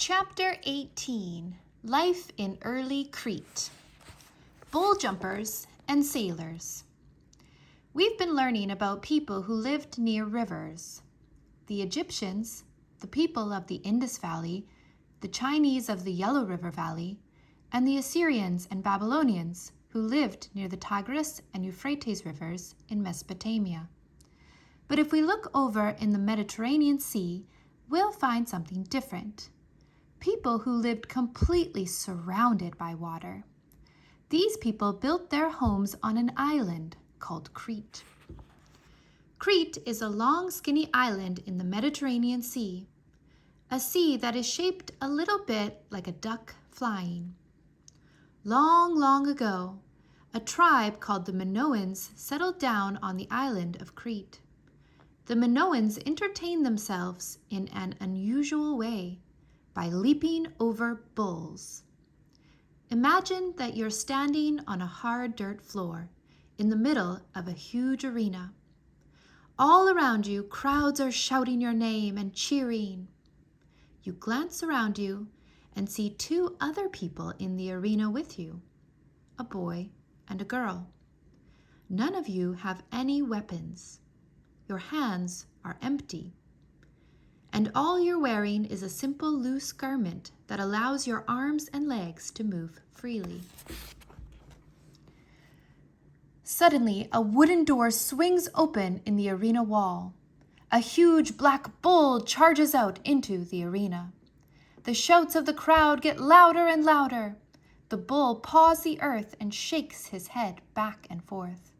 Chapter 18, Life in Early Crete. Bull jumpers and sailors. We've been learning about people who lived near rivers. The Egyptians, the people of the Indus Valley, the Chinese of the Yellow River Valley, and the Assyrians and Babylonians who lived near the Tigris and Euphrates rivers in Mesopotamia. But if we look over in the Mediterranean Sea, we'll find something different. People who lived completely surrounded by water. These people built their homes on an island called Crete. Crete is a long, skinny island in the Mediterranean Sea, a sea that is shaped a little bit like a duck flying. Long, long ago, a tribe called the Minoans settled down on the island of Crete. The Minoans entertained themselves in an unusual way by leaping over bulls. Imagine that you're standing on a hard dirt floor in the middle of a huge arena. All around you, crowds are shouting your name and cheering. You glance around you and see two other people in the arena with you, a boy and a girl. None of you have any weapons. Your hands are empty. And all you're wearing is a simple loose garment that allows your arms and legs to move freely. Suddenly, a wooden door swings open in the arena wall. A huge black bull charges out into the arena. The shouts of the crowd get louder and louder. The bull paws the earth and shakes his head back and forth.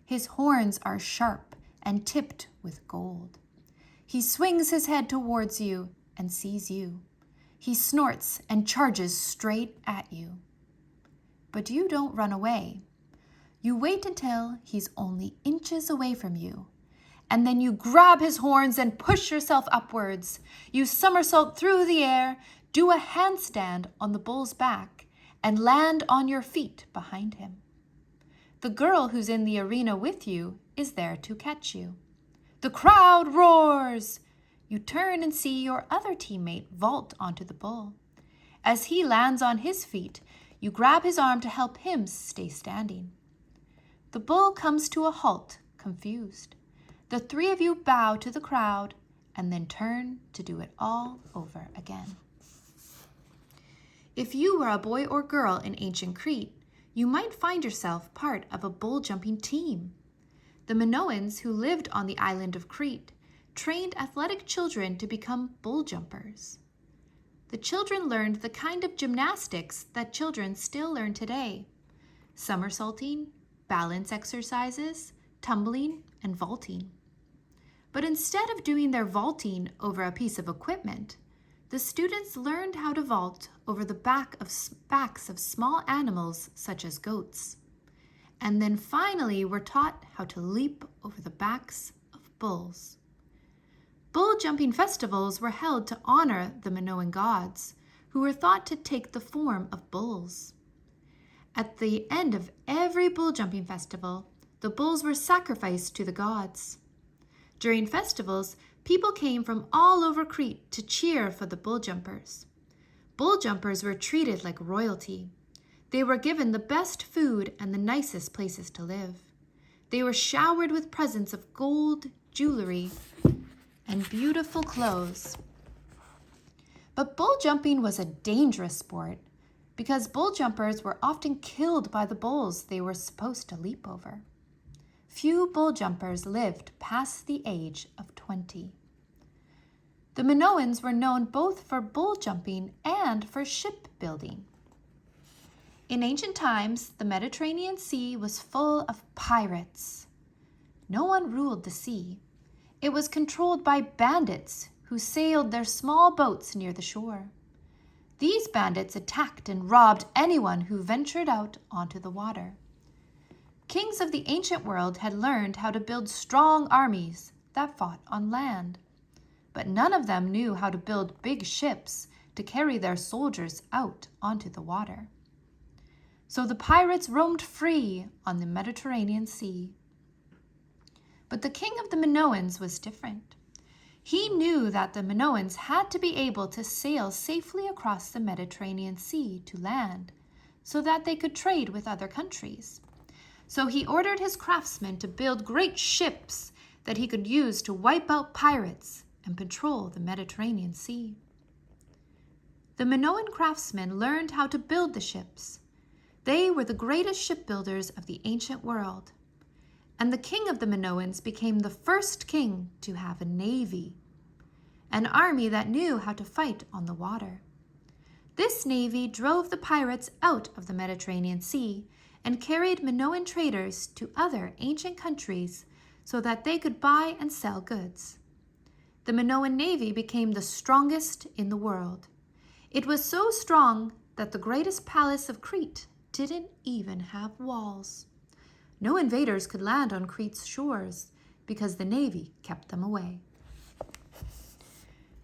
His horns are sharp and tipped with gold. He swings his head towards you and sees you. He snorts and charges straight at you. But you don't run away. You wait until he's only inches away from you, and then you grab his horns and push yourself upwards. You somersault through the air, do a handstand on the bull's back, and land on your feet behind him. The girl who's in the arena with you is there to catch you. The crowd roars. You turn and see your other teammate vault onto the bull. As he lands on his feet, you grab his arm to help him stay standing. The bull comes to a halt, confused. The three of you bow to the crowd and then turn to do it all over again. If you were a boy or girl in ancient Crete, you might find yourself part of a bull jumping team. The Minoans, who lived on the island of Crete, trained athletic children to become bull jumpers. The children learned the kind of gymnastics that children still learn today: somersaulting, balance exercises, tumbling, and vaulting. But instead of doing their vaulting over a piece of equipment, the students learned how to vault over the backs of small animals such as goats, and then finally were taught how to leap over the backs of bulls. Bull jumping festivals were held to honor the Minoan gods, who were thought to take the form of bulls. At the end of every bull jumping festival, the bulls were sacrificed to the gods. During festivals, people came from all over Crete to cheer for the bull jumpers. Bull jumpers were treated like royalty. They were given the best food and the nicest places to live. They were showered with presents of gold, jewelry, and beautiful clothes. But bull jumping was a dangerous sport because bull jumpers were often killed by the bulls they were supposed to leap over. Few bull jumpers lived past the age of 20. The Minoans were known both for bull jumping and for shipbuilding. In ancient times, the Mediterranean Sea was full of pirates. No one ruled the sea. It was controlled by bandits who sailed their small boats near the shore. These bandits attacked and robbed anyone who ventured out onto the water. Kings of the ancient world had learned how to build strong armies that fought on land, but none of them knew how to build big ships to carry their soldiers out onto the water. So the pirates roamed free on the Mediterranean Sea. But the king of the Minoans was different. He knew that the Minoans had to be able to sail safely across the Mediterranean Sea to land, so that they could trade with other countries. So he ordered his craftsmen to build great ships that he could use to wipe out pirates and patrol the Mediterranean Sea. The Minoan craftsmen learned how to build the ships. They were the greatest shipbuilders of the ancient world. And the king of the Minoans became the first king to have a navy, an army that knew how to fight on the water. This navy drove the pirates out of the Mediterranean Sea and carried Minoan traders to other ancient countries so that they could buy and sell goods. The Minoan navy became the strongest in the world. It was so strong that the greatest palace of Crete didn't even have walls. No invaders could land on Crete's shores because the navy kept them away.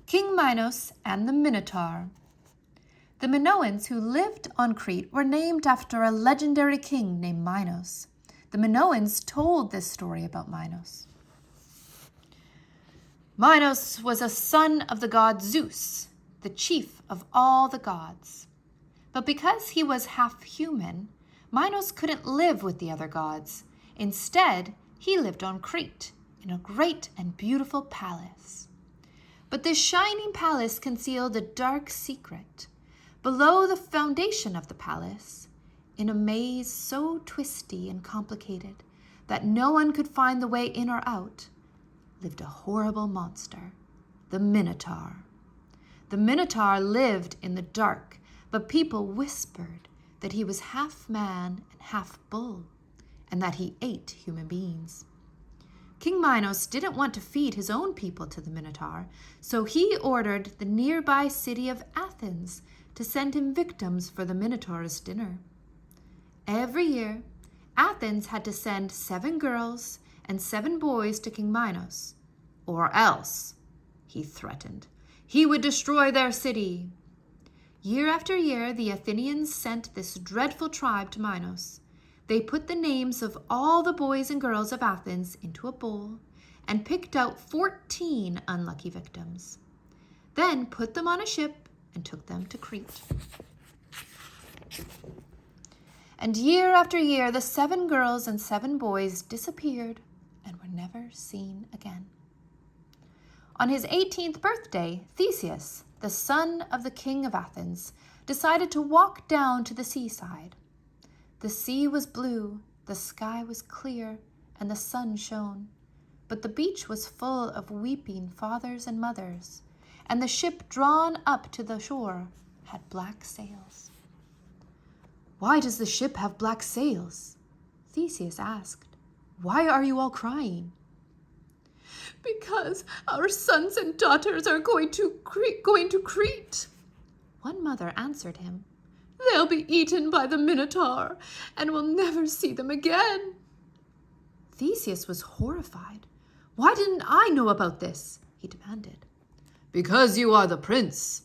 King Minos and the Minotaur. The Minoans who lived on Crete were named after a legendary king named Minos. The Minoans told this story about Minos. Minos was a son of the god Zeus, the chief of all the gods. But because he was half human, Minos couldn't live with the other gods. Instead, he lived on Crete in a great and beautiful palace. But this shining palace concealed a dark secret. Below the foundation of the palace, in a maze so twisty and complicated that no one could find the way in or out, lived a horrible monster, the Minotaur. The Minotaur lived in the dark, but people whispered that he was half man and half bull, and that he ate human beings. King Minos didn't want to feed his own people to the Minotaur, so he ordered the nearby city of Athens to send him victims for the Minotaur's dinner. Every year, Athens had to send 7 girls and 7 boys to King Minos, or else, he threatened, he would destroy their city. Year after year, the Athenians sent this dreadful tribe to Minos. They put the names of all the boys and girls of Athens into a bowl and picked out 14 unlucky victims. Then put them on a ship and took them to Crete. And year after year, the 7 girls and 7 boys disappeared and were never seen again. On his 18th birthday, Theseus, the son of the king of Athens, decided to walk down to the seaside. The sea was blue, the sky was clear, and the sun shone. But the beach was full of weeping fathers and mothers, and the ship drawn up to the shore had black sails. "Why does the ship have black sails?" Theseus asked. "Why are you all crying?" "Because our sons and daughters are going to Crete," one mother answered him. "They'll be eaten by the Minotaur, and we'll never see them again." Theseus was horrified. "Why didn't I know about this?" he demanded. "Because you are the prince,"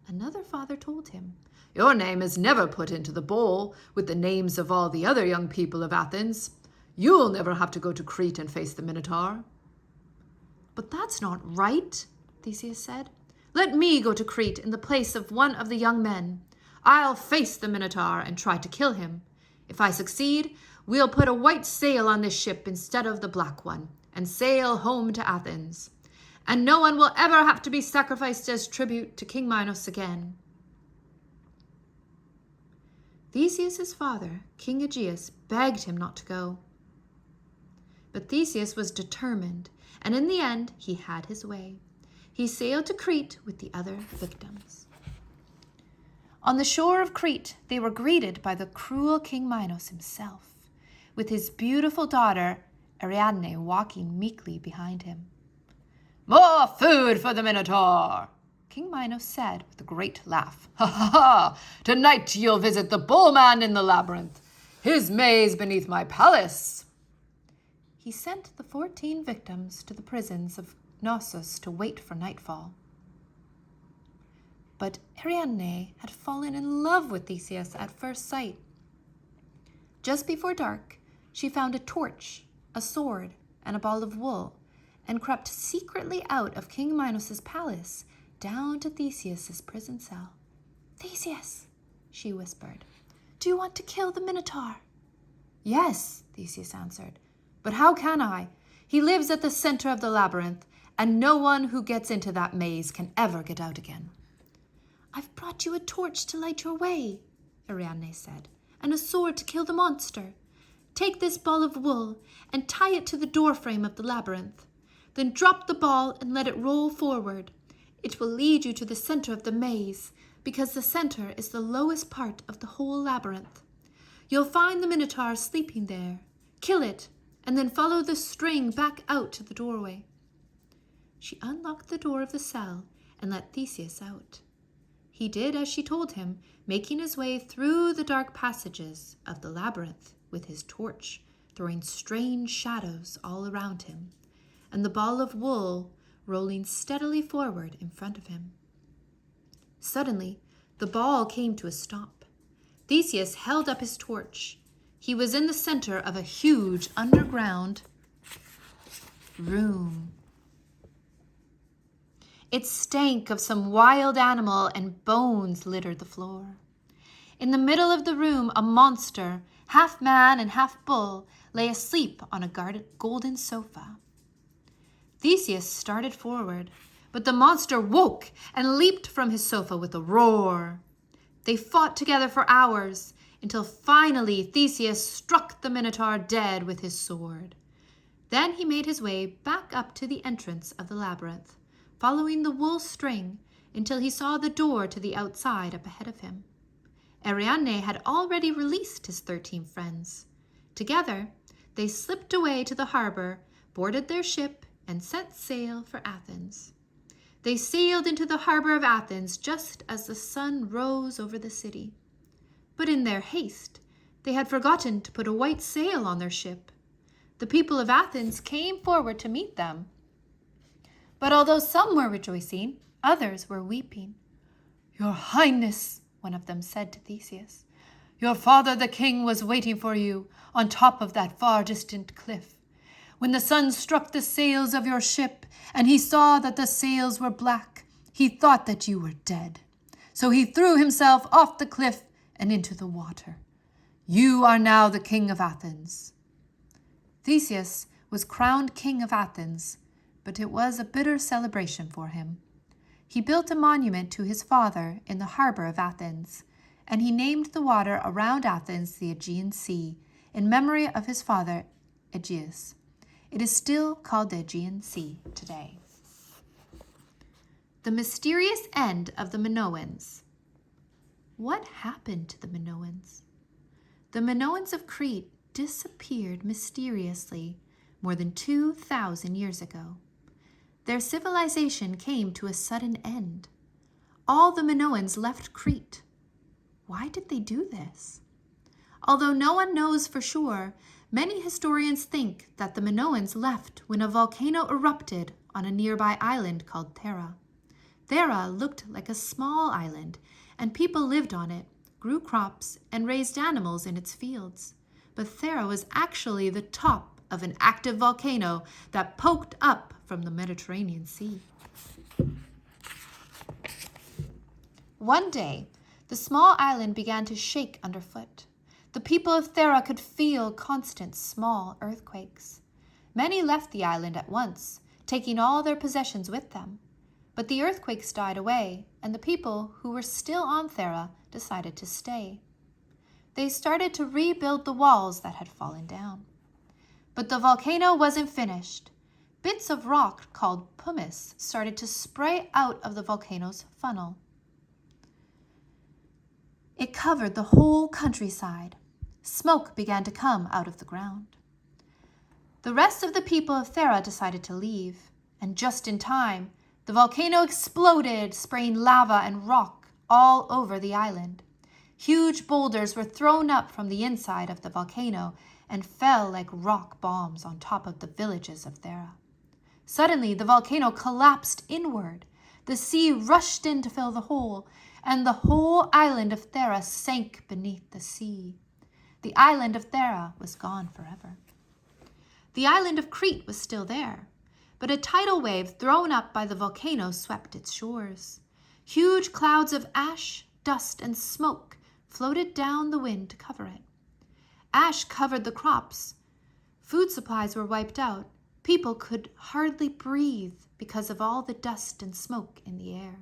another father told him. "Your name is never put into the bowl with the names of all the other young people of Athens. You'll never have to go to Crete and face the Minotaur." "But that's not right," Theseus said. "Let me go to Crete in the place of one of the young men. I'll face the Minotaur and try to kill him. If I succeed, we'll put a white sail on this ship instead of the black one and sail home to Athens. And no one will ever have to be sacrificed as tribute to King Minos again." Theseus's father, King Aegeus, begged him not to go. But Theseus was determined, and in the end, he had his way. He sailed to Crete with the other victims. On the shore of Crete, they were greeted by the cruel King Minos himself, with his beautiful daughter Ariadne walking meekly behind him. "More food for the Minotaur," King Minos said with a great laugh. "Ha ha ha! Tonight you'll visit the bullman in the labyrinth, his maze beneath my palace." He sent the 14 victims to the prisons of Knossos to wait for nightfall. But Ariadne had fallen in love with Theseus at first sight. Just before dark, she found a torch, a sword, and a ball of wool, and crept secretly out of King Minos' palace down to Theseus' prison cell. "Theseus," she whispered, "do you want to kill the Minotaur?" "Yes," Theseus answered, "but how can I? He lives at the center of the labyrinth, and no one who gets into that maze can ever get out again." "I've brought you a torch to light your way," Ariadne said, "and a sword to kill the monster. Take this ball of wool and tie it to the doorframe of the labyrinth. Then drop the ball and let it roll forward. It will lead you to the center of the maze, because the center is the lowest part of the whole labyrinth. You'll find the Minotaur sleeping there. Kill it, and then follow the string back out to the doorway." She unlocked the door of the cell and let Theseus out. He did as she told him, making his way through the dark passages of the labyrinth with his torch, throwing strange shadows all around him, and the ball of wool rolling steadily forward in front of him. Suddenly, the ball came to a stop. Theseus held up his torch. He was in the center of a huge underground room. It stank of some wild animal, and bones littered the floor. In the middle of the room, a monster, half man and half bull, lay asleep on a golden sofa. Theseus started forward, but the monster woke and leaped from his sofa with a roar. They fought together for hours, until finally Theseus struck the Minotaur dead with his sword. Then he made his way back up to the entrance of the labyrinth, following the wool string until he saw the door to the outside up ahead of him. Ariadne had already released his 13 friends. Together, they slipped away to the harbor, boarded their ship, and set sail for Athens. They sailed into the harbor of Athens just as the sun rose over the city. But in their haste, they had forgotten to put a white sail on their ship. The people of Athens came forward to meet them. But although some were rejoicing, others were weeping. "Your Highness," one of them said to Theseus, "your father the king was waiting for you on top of that far distant cliff. When the sun struck the sails of your ship and he saw that the sails were black, he thought that you were dead. So he threw himself off the cliff and into the water. You are now the king of Athens." Theseus was crowned king of Athens, but it was a bitter celebration for him. He built a monument to his father in the harbor of Athens, and he named the water around Athens the Aegean Sea, in memory of his father Aegeus. It is still called the Aegean Sea today. The mysterious end of the Minoans. What happened to the Minoans? The Minoans of Crete disappeared mysteriously more than 2,000 years ago. Their civilization came to a sudden end. All the Minoans left Crete. Why did they do this? Although no one knows for sure, many historians think that the Minoans left when a volcano erupted on a nearby island called Thera. Thera looked like a small island, and people lived on it, grew crops, and raised animals in its fields. But Thera was actually the top of an active volcano that poked up from the Mediterranean Sea. One day, the small island began to shake underfoot. The people of Thera could feel constant small earthquakes. Many left the island at once, taking all their possessions with them. But the earthquakes died away, and the people who were still on Thera decided to stay. They started to rebuild the walls that had fallen down. But the volcano wasn't finished. Bits of rock called pumice started to spray out of the volcano's funnel. It covered the whole countryside. Smoke began to come out of the ground. The rest of the people of Thera decided to leave, and just in time, the volcano exploded, spraying lava and rock all over the island. Huge boulders were thrown up from the inside of the volcano and fell like rock bombs on top of the villages of Thera. Suddenly, the volcano collapsed inward. The sea rushed in to fill the hole, and the whole island of Thera sank beneath the sea. The island of Thera was gone forever. The island of Crete was still there, but a tidal wave thrown up by the volcano swept its shores. Huge clouds of ash, dust, and smoke floated down the wind to cover it. Ash covered the crops. Food supplies were wiped out. People could hardly breathe because of all the dust and smoke in the air.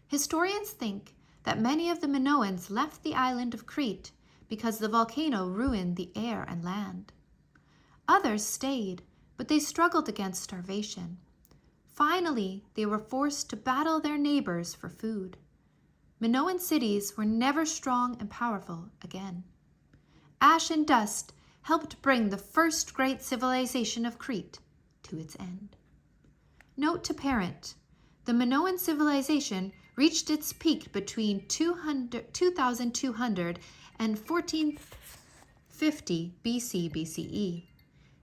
Historians think that many of the Minoans left the island of Crete because the volcano ruined the air and land. Others stayed, but they struggled against starvation. Finally, they were forced to battle their neighbors for food. Minoan cities were never strong and powerful again. Ash and dust helped bring the first great civilization of Crete to its end. Note to parent, the Minoan civilization reached its peak between 2200 and 1450 BC/BCE.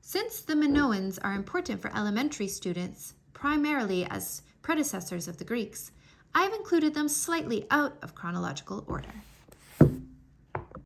Since the Minoans are important for elementary students, primarily as predecessors of the Greeks, I've included them slightly out of chronological order.